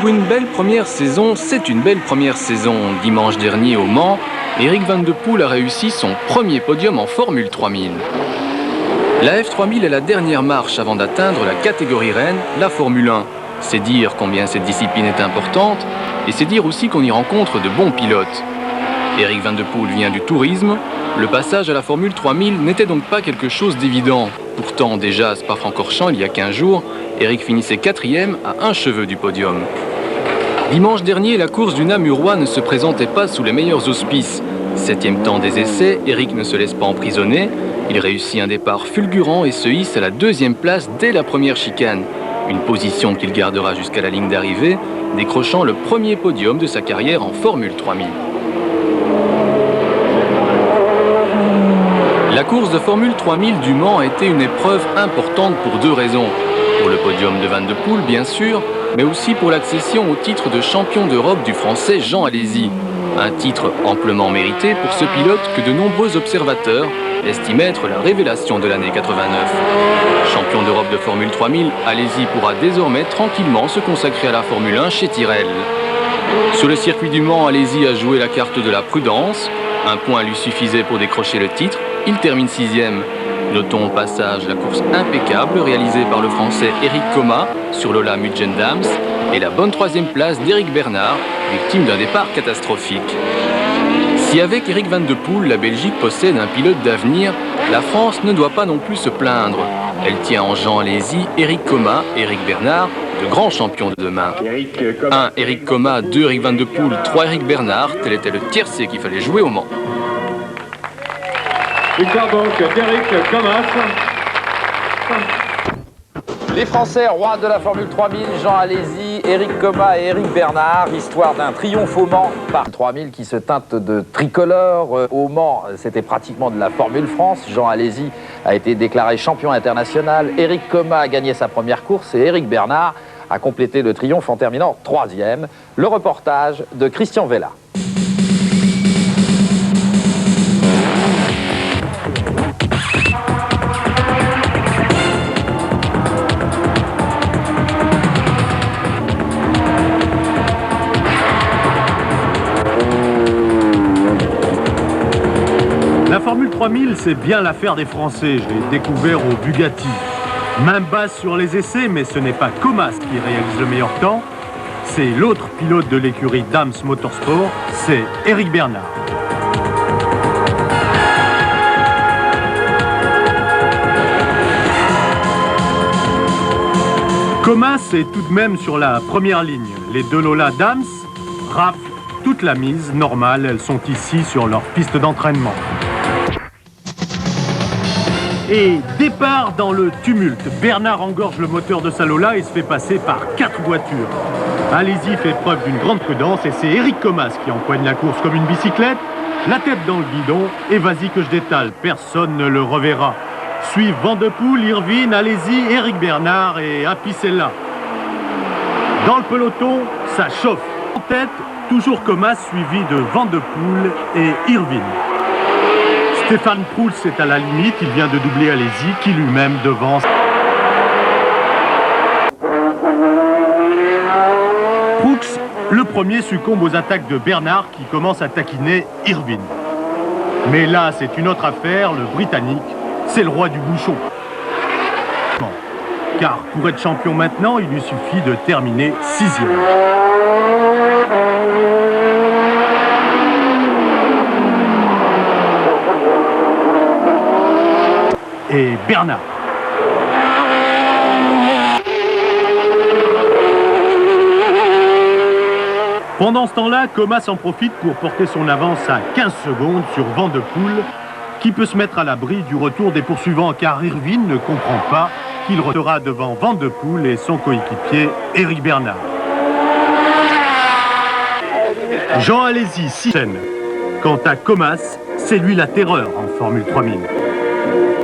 Pour une belle première saison, c'est une belle première saison. Dimanche dernier au Mans, Eric Van de Poel a réussi son premier podium en Formule 3000. La F3000 est la dernière marche avant d'atteindre la catégorie reine, la Formule 1. C'est dire combien cette discipline est importante, et c'est dire aussi qu'on y rencontre de bons pilotes. Eric Van de Poel vient du tourisme. Le passage à la Formule 3000 n'était donc pas quelque chose d'évident. Pourtant, déjà à Spa-Francorchamps, il y a 15 jours, Eric finissait 4e à un cheveu du podium. Dimanche dernier, la course du Namurois ne se présentait pas sous les meilleurs auspices. 7e temps des essais, Eric ne se laisse pas emprisonner. Il réussit un départ fulgurant et se hisse à la 2e place dès la première chicane. Une position qu'il gardera jusqu'à la ligne d'arrivée, décrochant le premier podium de sa carrière en Formule 3000. La course de Formule 3000 du Mans a été une épreuve importante pour deux raisons. Pour le podium de Van de Poel, bien sûr, mais aussi pour l'accession au titre de champion d'Europe du Français Jean Alesi. Un titre amplement mérité pour ce pilote que de nombreux observateurs estiment être la révélation de l'année 89. Champion d'Europe de Formule 3000, Alesi pourra désormais tranquillement se consacrer à la Formule 1 chez Tyrrell. Sur le circuit du Mans, Alesi a joué la carte de la prudence. Un point lui suffisait pour décrocher le titre. Il termine 6e. Notons au passage la course impeccable réalisée par le Français Eric Coma sur Lola Mugen-Dams et la bonne 3e place d'Éric Bernard, victime d'un départ catastrophique. Si avec Eric Van de Poel, la Belgique possède un pilote d'avenir, la France ne doit pas non plus se plaindre. Elle tient en Jean Alesi, Eric Coma et Eric Bernard, de grands champions de demain. 1 Eric Coma, 2 Eric Van de Poel, 3 Eric Bernard, tel était le tiercé qu'il fallait jouer au Mans. Victoire donc d'Eric Comas. Les Français rois de la Formule 3000, Jean Alesi, Eric Coma et Eric Bernard. Histoire d'un triomphe au Mans par 3000 qui se teinte de tricolore. Au Mans, c'était pratiquement de la Formule France. Jean Alesi a été déclaré champion international. Eric Coma a gagné sa première course et Eric Bernard a complété le triomphe en terminant 3e. Le reportage de Christian Vella. La Formule 3000, c'est bien l'affaire des Français. Je l'ai découvert au Bugatti. Main basse sur les essais, mais ce n'est pas Comas qui réalise le meilleur temps. C'est l'autre pilote de l'écurie Dams Motorsport, c'est Eric Bernard. Comas est tout de même sur la première ligne. Les deux Lola Dams raflent toute la mise normale. Elles sont ici sur leur piste d'entraînement. Et départ dans le tumulte. Bernard engorge le moteur de sa Lola et se fait passer par 4 voitures. Alesi fait preuve d'une grande prudence et c'est Eric Comas qui empoigne la course comme une bicyclette, la tête dans le guidon et vas-y que je détale, personne ne le reverra. Suivent Van de Poel, Irvine, Alesi, Eric Bernard et Apicella. Dans le peloton, ça chauffe. En tête, toujours Comas suivi de Van de Poel et Irvine. Stéphane Proulx est à la limite, il vient de doubler Alesi qui lui-même devance. Proulx, le premier, succombe aux attaques de Bernard qui commence à taquiner Irvine. Mais là, c'est une autre affaire, le Britannique, c'est le roi du bouchon. Car pour être champion maintenant, il lui suffit de terminer 6e. Et Bernard. Pendant ce temps-là, Comas en profite pour porter son avance à 15 secondes sur Van de Poel, qui peut se mettre à l'abri du retour des poursuivants, car Irvine ne comprend pas qu'il restera devant Van de Poel et son coéquipier Eric Bernard. Jean Alesi, 6e. Quant à Comas, c'est lui la terreur en Formule 3000.